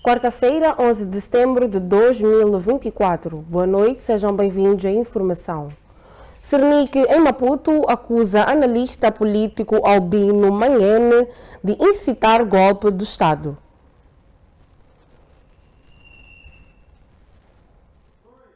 Quarta-feira, 11 de setembro de 2024. Boa noite, sejam bem-vindos à informação. Cernic, em Maputo, acusa analista político Albino Manguene de incitar golpe do Estado.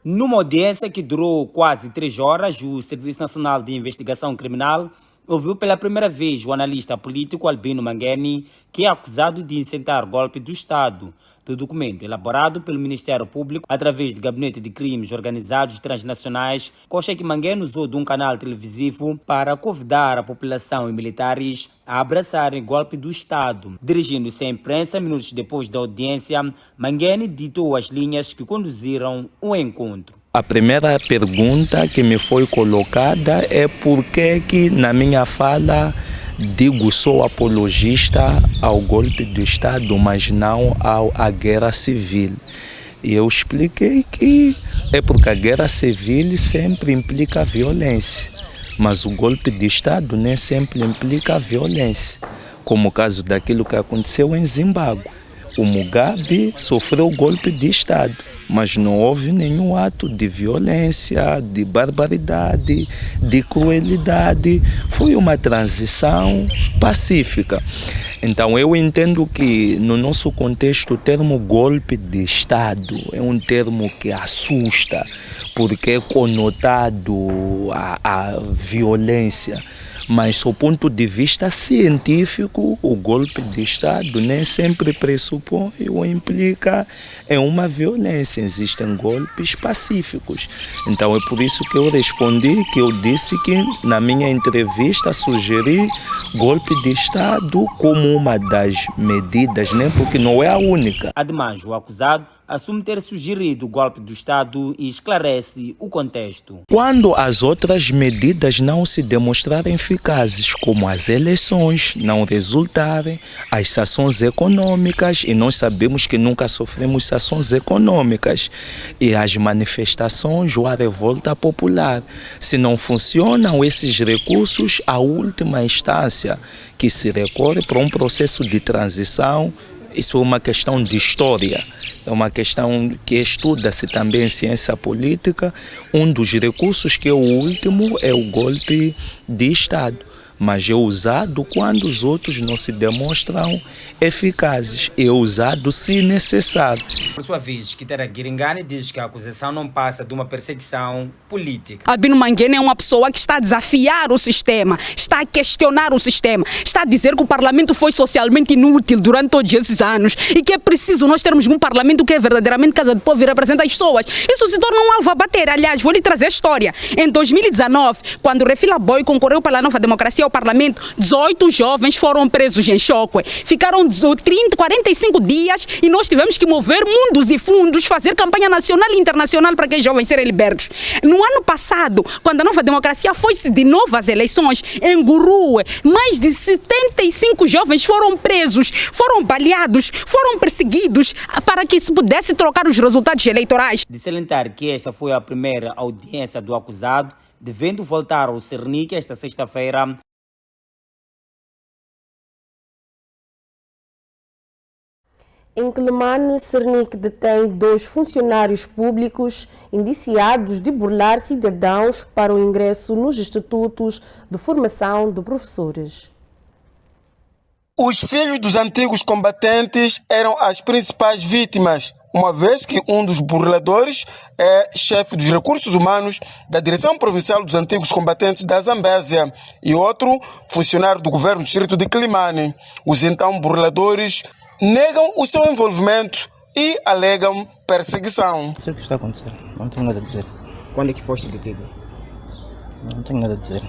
Numa audiência que durou quase 3 horas, o Serviço Nacional de Investigação Criminal ouviu pela primeira vez o analista político Albino Manguene, que é acusado de incitar golpe do Estado. Do documento elaborado pelo Ministério Público através do Gabinete de Crimes Organizados Transnacionais, consta que Manguene usou de um canal televisivo para convidar a população e militares a abraçarem golpe do Estado. Dirigindo-se à imprensa minutos depois da audiência, Manguene ditou as linhas que conduziram o encontro. A primeira pergunta que me foi colocada é por que na minha fala digo sou apologista ao golpe do Estado, mas não à guerra civil. E eu expliquei que é porque a guerra civil sempre implica violência, mas o golpe de Estado nem sempre implica violência, como o caso daquilo que aconteceu em Zimbábue. O Mugabe sofreu golpe de Estado, mas não houve nenhum ato de violência, de barbaridade, de crueldade. Foi uma transição pacífica. Então eu entendo que no nosso contexto o termo golpe de Estado é um termo que assusta, porque é conotado a violência. Mas, do ponto de vista científico, o golpe de Estado nem sempre pressupõe ou implica em uma violência. Existem golpes pacíficos. Então, é por isso que eu respondi, que eu disse que, na minha entrevista, sugeri golpe de Estado como uma das medidas, né? Porque não é a única. Ademais, o acusado assume ter sugerido o golpe do Estado e esclarece o contexto. Quando as outras medidas não se demonstrarem eficazes, como as eleições não resultarem, as sanções econômicas, e nós sabemos que nunca sofremos sanções econômicas, e as manifestações ou a revolta popular. Se não funcionam esses recursos, a última instância que se recorre para um processo de transição. Isso é uma questão de história, é uma questão que estuda-se também em ciência política. Um dos recursos que é o último é o golpe de Estado, mas é usado quando os outros não se demonstram eficazes, é usado se necessário. Por sua vez, Kitera Giringani diz que a acusação não passa de uma perseguição política. Albino Manguene é uma pessoa que está a desafiar o sistema, está a questionar o sistema, está a dizer que o parlamento foi socialmente inútil durante todos esses anos e que é preciso nós termos um parlamento que é verdadeiramente casa do povo e representa as pessoas. Isso se torna um alvo a bater. Aliás, vou lhe trazer a história. Em 2019, quando o Refila Boy concorreu para a Nova Democracia ao parlamento, 18 jovens foram presos em Chocwe. Ficaram 45 dias e nós tivemos que mover mundos e fundos, fazer campanha nacional e internacional para que os jovens serem libertos. No ano passado, quando a Nova Democracia foi-se de novo às eleições, em Gurue, mais de 75 jovens foram presos, foram baleados, foram perseguidos para que se pudesse trocar os resultados eleitorais. De salientar que esta foi a primeira audiência do acusado, devendo voltar ao Cernic esta sexta-feira. Em Quelimane, Cernic detém 2 funcionários públicos indiciados de burlar cidadãos para o ingresso nos institutos de formação de professores. Os filhos dos antigos combatentes eram as principais vítimas, uma vez que um dos burladores é chefe dos recursos humanos da Direção Provincial dos Antigos Combatentes da Zambésia e outro funcionário do governo do distrito de Quelimane. Os então burladores negam o seu envolvimento e alegam perseguição. Não sei o que está acontecendo, não tenho nada a dizer. Quando é que foste detido? Não tenho nada a dizer.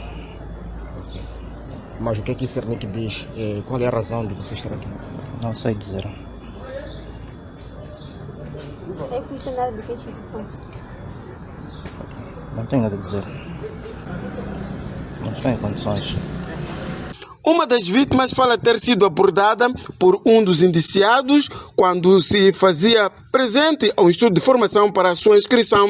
Okay. Mas o que é que o Cernic diz? Qual é a razão de você estar aqui? Não sei dizer. É funcionário de que instituição? Não tenho nada a dizer. Não estou em condições. Uma das vítimas fala ter sido abordada por um dos indiciados quando se fazia presente ao Instituto de Formação para a sua inscrição,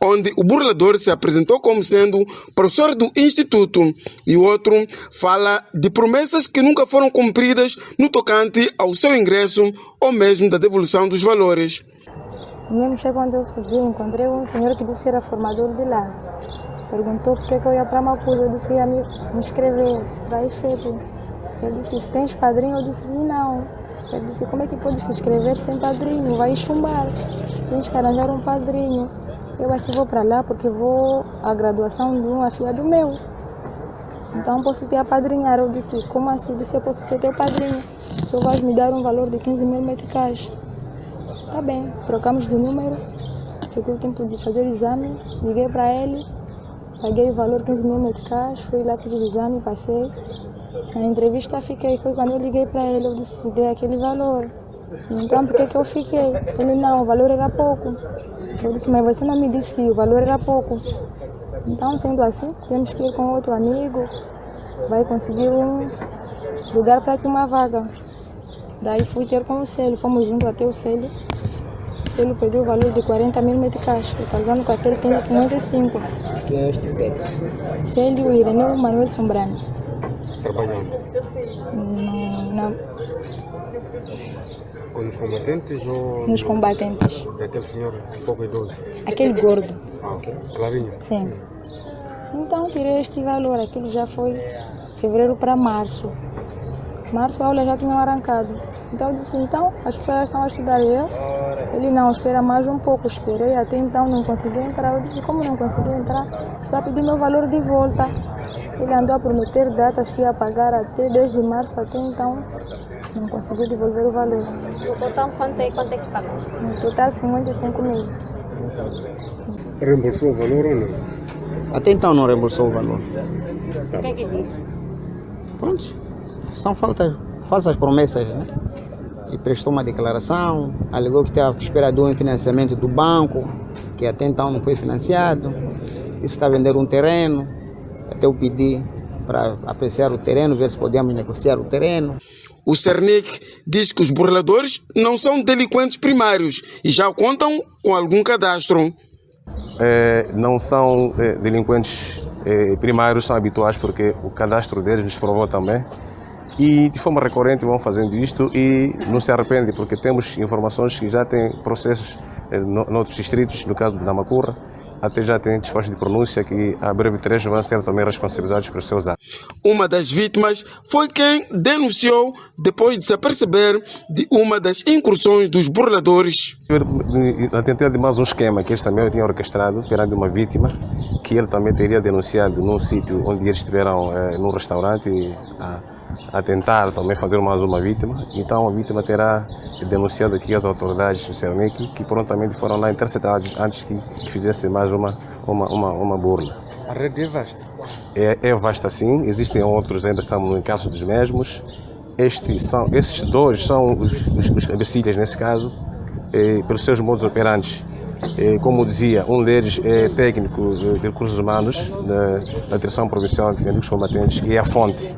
onde o burlador se apresentou como sendo professor do Instituto. E o outro fala de promessas que nunca foram cumpridas no tocante ao seu ingresso ou mesmo da devolução dos valores. Mesmo quando eu subi, encontrei um senhor que disse que era formador de lá. Perguntou por que eu ia para Maputo. Eu disse que ia me inscrever para efeito. Ele disse, tens padrinho? Eu disse, não. Ele disse, como é que pode se inscrever sem padrinho? Vai chumbar. Tens que arranjar um padrinho. Eu assim vou para lá porque vou à graduação de uma filha do meu. Então posso te apadrinhar. Eu disse, como assim? Eu disse, eu posso ser teu padrinho. Tu vais me dar um valor de 15.000 meticais. Tá bem, trocamos de número. Chegou o tempo de fazer o exame, liguei para ele. Paguei o valor 15.000 meticais, fui lá fazer o exame, passei. Na entrevista fiquei, foi quando eu liguei para ele, eu disse, dei aquele valor. Então por que eu fiquei? Ele, não, o valor era pouco. Eu disse, mas você não me disse que o valor era pouco. Então, sendo assim, temos que ir com outro amigo, vai conseguir um lugar para ter uma vaga. Daí fui ter com o Célio, fomos juntos até o Célio. Ele pediu o valor de 40.000 meticais, pagando com aquele 15,55. Quem é este Célio? Célio Ireneu Manuel Sombrano. Trabalhando? Com os combatentes ou... Nos combatentes. Aquele senhor pouco idoso? Aquele gordo. Ah, ok. Clarinho? Sim. Então tirei este valor, aquilo já foi fevereiro para março. Março a aula já tinha arrancado. Então eu disse, então, as pessoas estão a estudar. Ele não, espera mais um pouco. Esperei, até então não consegui entrar. Eu disse, como não consegui entrar, só pedi meu valor de volta. Ele andou a prometer datas que ia pagar até desde março, até então não conseguiu devolver o valor. No total, quanto é que pagaste? No total, 55.000. Reembolsou o valor ou não? Até então não reembolsou o valor. O que é que disse? Pronto, são falsas promessas, né? E prestou uma declaração, alegou que estava esperando um financiamento do banco, que até então não foi financiado. Disse que está a vender um terreno, até eu pedi para apreciar o terreno, ver se podíamos negociar o terreno. O Cernic diz que os burladores não são delinquentes primários e já contam com algum cadastro. Não são delinquentes primários, são habituais porque o cadastro deles nos provou também. E de forma recorrente vão fazendo isto e não se arrepende porque temos informações que já têm processos noutros distritos, no caso de Namacurra, até já tem despacho de pronúncia que a breve trecho vão ser também responsabilizados pelos seus atos. Uma das vítimas foi quem denunciou depois de se aperceber de uma das incursões dos burladores. Na tentativa de mais um esquema que eles também tinham orquestrado perante uma vítima, que ele também teria denunciado num sítio onde eles estiveram num restaurante a tentar também fazer mais uma vítima. Então a vítima terá denunciado aqui as autoridades do Cernic, que prontamente foram lá interceptados antes que fizesse mais uma burla. A rede é vasta? É vasta sim, existem outros, ainda estamos no encaixo dos mesmos. Esses dois são os cabecilhas nesse caso, pelos seus modos operantes. Como dizia, um deles é técnico de recursos humanos da Direção Provincial de Amigos Combatentes e é a fonte.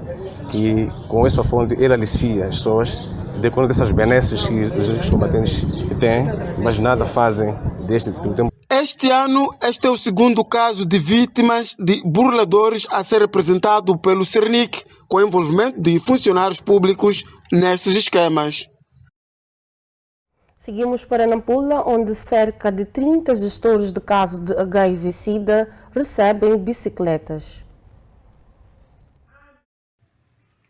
Que com essa fonte ele alicia as pessoas, decorrendo dessas benesses que os combatentes têm, mas nada fazem desde o tempo. Este ano, este é o segundo caso de vítimas de burladores a ser apresentado pelo Cernic, com envolvimento de funcionários públicos nesses esquemas. Seguimos para Nampula, onde cerca de 30 gestores de caso de HIV/SIDA recebem bicicletas.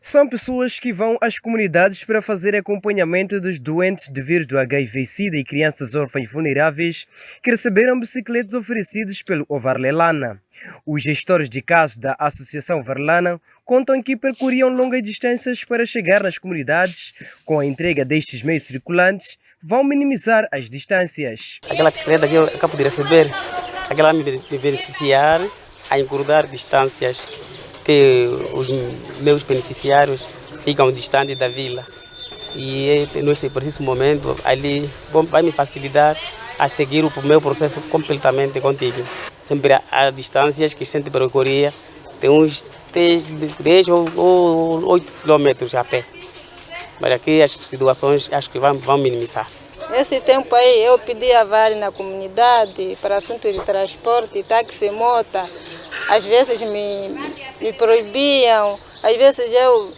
São pessoas que vão às comunidades para fazer acompanhamento dos doentes de vírus do HIV/SIDA e crianças órfãs vulneráveis que receberam bicicletas oferecidas pelo Overlelana. Os gestores de casos da Associação Overlana contam que percorriam longas distâncias para chegar nas comunidades. Com a entrega destes meios circulantes, vão minimizar as distâncias. Aquela bicicleta que eu acabo de receber, aquela me beneficiar a encurtar distâncias, que os meus beneficiários ficam distantes da vila. E nesse preciso momento, ali vai me facilitar a seguir o meu processo completamente contigo. Sempre há distâncias que a gente percorria, tem uns 10 ou 8 quilômetros a pé. Mas aqui as situações acho que vão minimizar. Esse tempo aí eu pedi a vale na comunidade para assunto de transporte, táxi, moto. Às vezes me proibiam, às vezes eu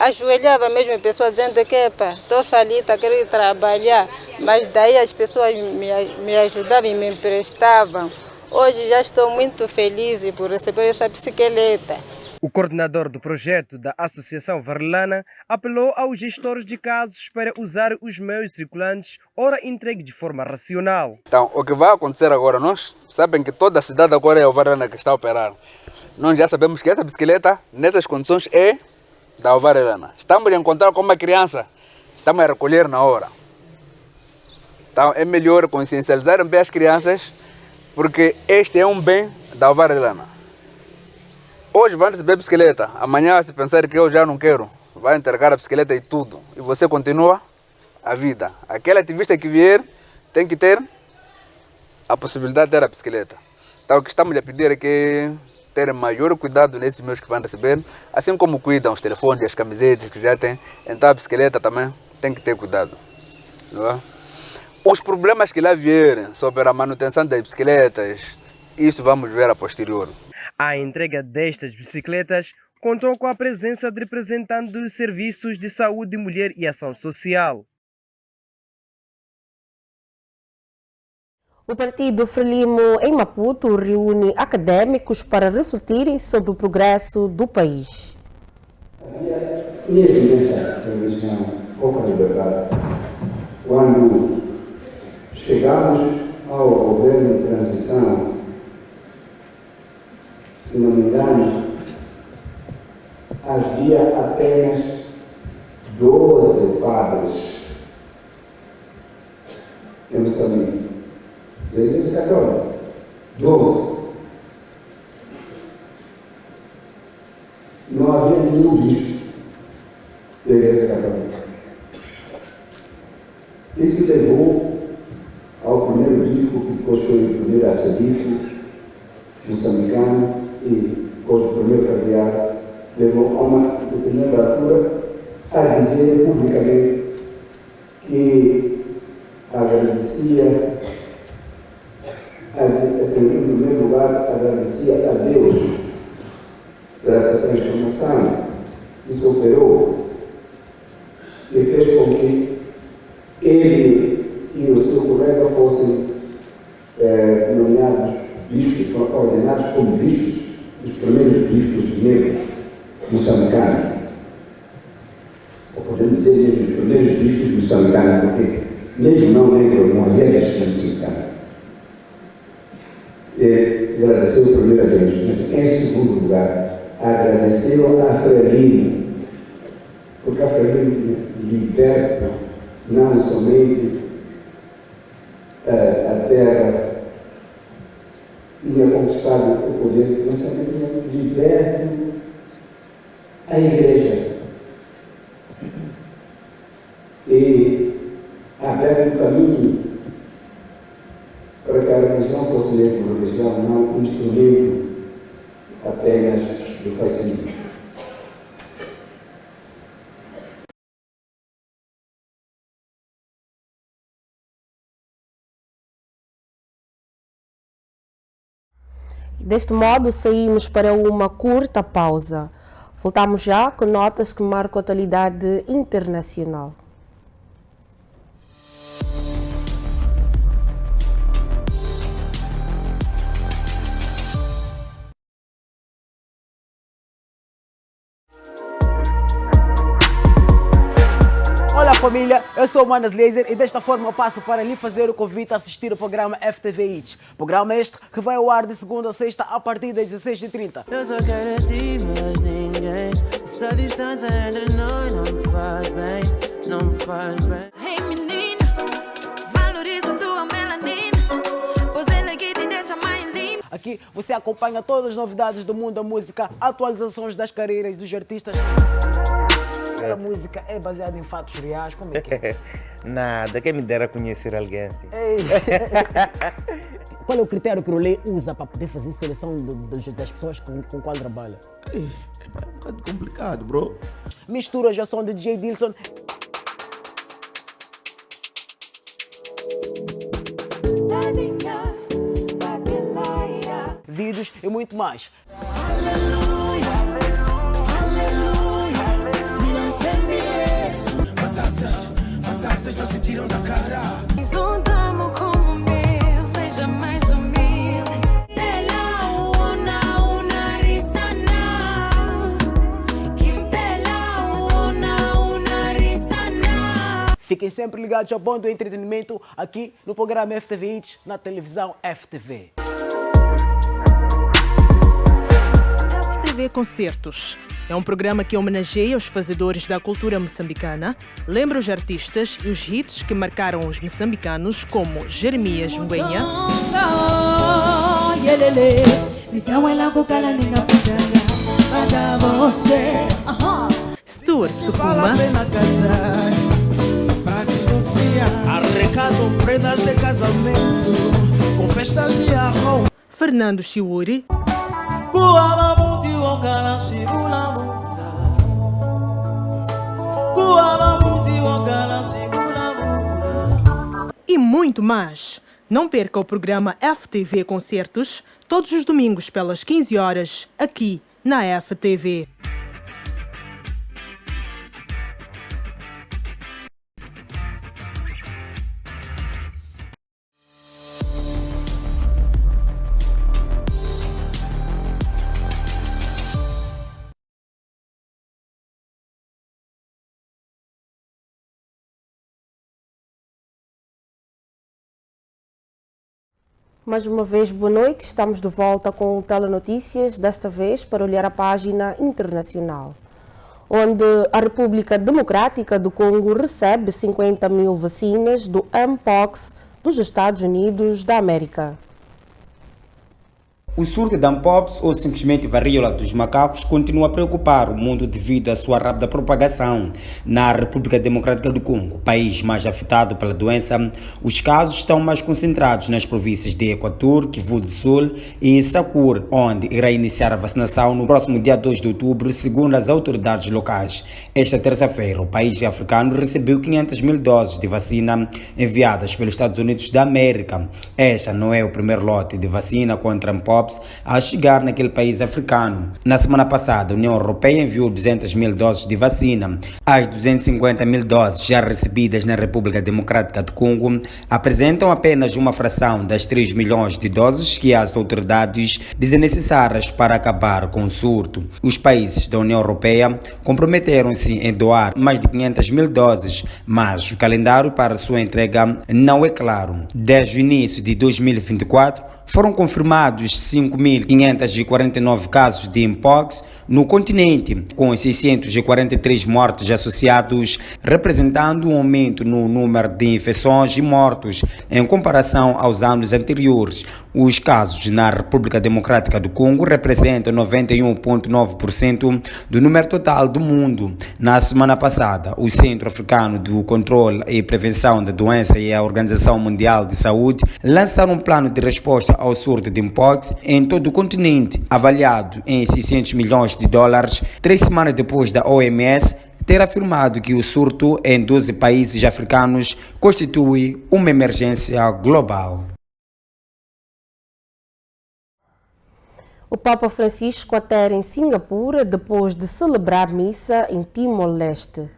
ajoelhava mesmo a pessoa dizendo que estou falida, quero trabalhar. Mas daí as pessoas me ajudavam e me emprestavam. Hoje já estou muito feliz por receber essa bicicleta. O coordenador do projeto da Associação Varlelana apelou aos gestores de casos para usar os meios circulantes ora entregue de forma racional. Então, o que vai acontecer agora, nós sabem que toda a cidade agora é o Varlelana que está a operar. Nós já sabemos que essa bicicleta, nessas condições, é da Varlelana. Estamos a encontrar com uma criança, estamos a recolher na hora. Então, é melhor consciencializar bem as crianças, porque este é um bem da Varlelana. Hoje vai receber bicicleta, amanhã se pensar que eu já não quero, vai entregar a bicicleta e tudo. E você continua a vida. Aquele ativista que vier tem que ter a possibilidade de ter a bicicleta. Então o que estamos a pedir é que terem maior cuidado nesses meios que vão receber, assim como cuidam os telefones, as camisetas que já têm, então a bicicleta também tem que ter cuidado. Não é? Os problemas que lá vierem sobre a manutenção das bicicletas, isso vamos ver a posterior. A entrega destas bicicletas contou com a presença de representantes dos Serviços de Saúde, Mulher e Ação Social. O Partido Frelimo em Maputo reúne académicos para refletirem sobre o progresso do país. Mesmo nessa reunião pouca liberdade, quando chegamos ao governo de transição, se não me engano, havia apenas 12 padres em Moçambique, da Igreja Católica. 12. Não havia nenhum bispo da Igreja Católica. Isso levou ao primeiro bispo, que depois foi o primeiro arcebispo moçambicano, e depois o primeiro cardeal, levou a uma determinada altura a dizer publicamente que agradecia, em primeiro lugar, agradecia a Deus por essa transformação que se operou, que fez com que ele e o seu colega fossem nomeados bispos, foram ordenados como bispos, os primeiros bispos negros moçambicanos. Ou podemos dizer mesmo os primeiros bispos moçambicanos, porque mesmo não negro, não havia bispo moçambicano. Agradeceu primeiro a Deus, mas em segundo lugar, agradeceu a Frelimo, porque a Frelimo liberta não somente a terra, tinha conquistado o poder, mas também tinha liberto a Igreja e aberto o caminho para que a religião fosse uma religião, não um instrumento apenas do fascismo. Deste modo, saímos para uma curta pausa. Voltamos já com notas que marcam a atualidade internacional. Olá família, eu sou o Manas Laser e desta forma eu passo para lhe fazer o convite a assistir o programa FTV Hits. Programa este que vai ao ar de segunda a sexta a partir das 16h30. Eu só quero estive, mas ninguém. Essa distância entre nós não me faz bem, não me faz bem. Hey menina, valoriza tua melanina, pois ela que te deixa mais linda. Aqui você acompanha todas as novidades do mundo da música, atualizações das carreiras dos artistas. Aquela música é baseada em fatos reais, como é que é? Nada, quem me dera conhecer alguém assim. Qual é o critério que o Rolê usa para poder fazer seleção das pessoas com qual trabalha? É um bocado complicado, bro. Mistura já som de DJ Dilson. Vídeos e muito mais. Juntamos como meu, seja mais humilde. Fiquem sempre ligados ao Bom do Entretenimento aqui no programa FTV Hits, na televisão FTV. FTV Concertos é um programa que homenageia os fazedores da cultura moçambicana, lembra os artistas e os hits que marcaram os moçambicanos, como Jeremias Mbenha, Stuart Sukuma, Arrecadam prendas de casamento com festas de arroz. Fernando Chiuri, e muito mais. Não perca o programa FTV Concertos todos os domingos pelas 15 horas aqui na FTV. Mais uma vez, boa noite. Estamos de volta com o Telenotícias, desta vez para olhar a página internacional, onde a República Democrática do Congo recebe 50 mil vacinas do Mpox dos Estados Unidos da América. O surto da Mpox, ou simplesmente varíola dos macacos, continua a preocupar o mundo devido à sua rápida propagação. Na República Democrática do Congo, país mais afetado pela doença, os casos estão mais concentrados nas províncias de Equator, Kivu do Sul e Sakur, onde irá iniciar a vacinação no próximo dia 2 de outubro, segundo as autoridades locais. Esta terça-feira, o país africano recebeu 500 mil doses de vacina enviadas pelos Estados Unidos da América. Esta não é o primeiro lote de vacina contra a Mpox a chegar naquele país africano. Na semana passada, a União Europeia enviou 200 mil doses de vacina. As 250 mil doses já recebidas na República Democrática do Congo apresentam apenas uma fração das 3 milhões de doses que as autoridades dizem necessárias para acabar com o surto. Os países da União Europeia comprometeram-se em doar mais de 500 mil doses, mas o calendário para sua entrega não é claro. Desde o início de 2024, foram confirmados 5.549 casos de Mpox no continente, com 643 mortes associados, representando um aumento no número de infecções e mortos em comparação aos anos anteriores. Os casos na República Democrática do Congo representam 91,9% do número total do mundo. Na semana passada, o Centro Africano do Controle e Prevenção da Doença e a Organização Mundial de Saúde lançaram um plano de resposta ao surto de Mpox em todo o continente, avaliado em 600 milhões de dólares, 3 semanas depois da OMS ter afirmado que o surto em 12 países africanos constitui uma emergência global. O Papa Francisco aterra em Singapura depois de celebrar missa em Timor-Leste.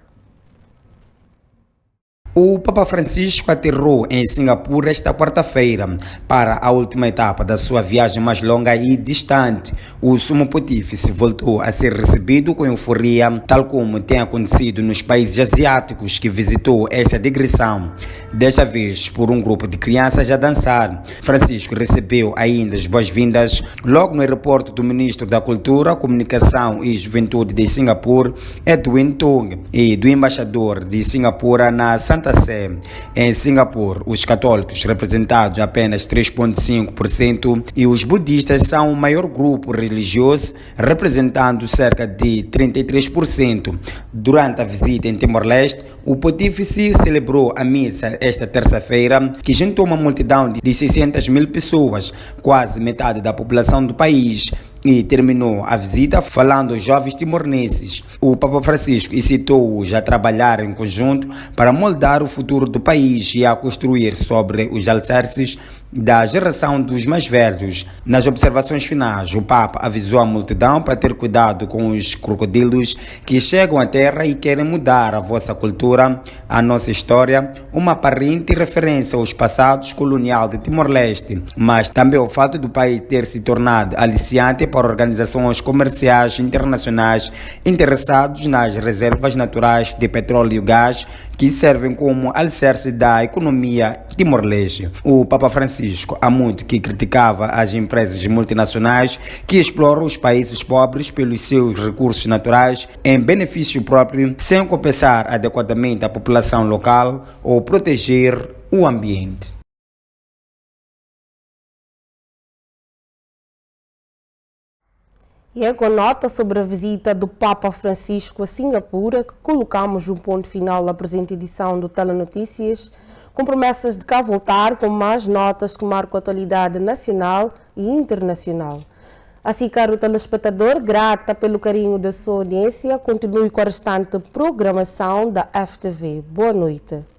O Papa Francisco aterrou em Singapura esta quarta-feira para a última etapa da sua viagem mais longa e distante. O sumo pontífice voltou a ser recebido com euforia, tal como tem acontecido nos países asiáticos que visitou esta digressão. Desta vez, por um grupo de crianças a dançar. Francisco recebeu ainda as boas-vindas logo no aeroporto do ministro da Cultura, Comunicação e Juventude de Singapura, Edwin Tong, e do embaixador de Singapura na Santa Santa Sé. Em Singapura, os católicos representados apenas 3,5% e os budistas são o maior grupo religioso, representando cerca de 33%. Durante a visita em Timor-Leste, o pontífice celebrou a missa esta terça-feira, que juntou uma multidão de 600 mil pessoas, quase metade da população do país, e terminou a visita falando aos jovens timorneses. O Papa Francisco incitou-os a trabalhar em conjunto para moldar o futuro do país e a construir sobre os alicerces da geração dos mais velhos. Nas observações finais, o Papa avisou a multidão para ter cuidado com os crocodilos que chegam à terra e querem mudar a vossa cultura, a nossa história, uma aparente referência aos passados colonial de Timor-Leste, mas também o fato do país ter se tornado aliciante para organizações comerciais internacionais interessados nas reservas naturais de petróleo e gás que servem como alicerce da economia timor-leste. O Papa Francisco há muito que criticava as empresas multinacionais que exploram os países pobres pelos seus recursos naturais em benefício próprio, sem compensar adequadamente a população local ou proteger o ambiente. E é com nota sobre a visita do Papa Francisco a Singapura que colocamos um ponto final à presente edição do Telenotícias, com promessas de cá voltar com mais notas que marcam a atualidade nacional e internacional. Assim, caro telespectador, grata pelo carinho da sua audiência, continue com a restante programação da FTV. Boa noite.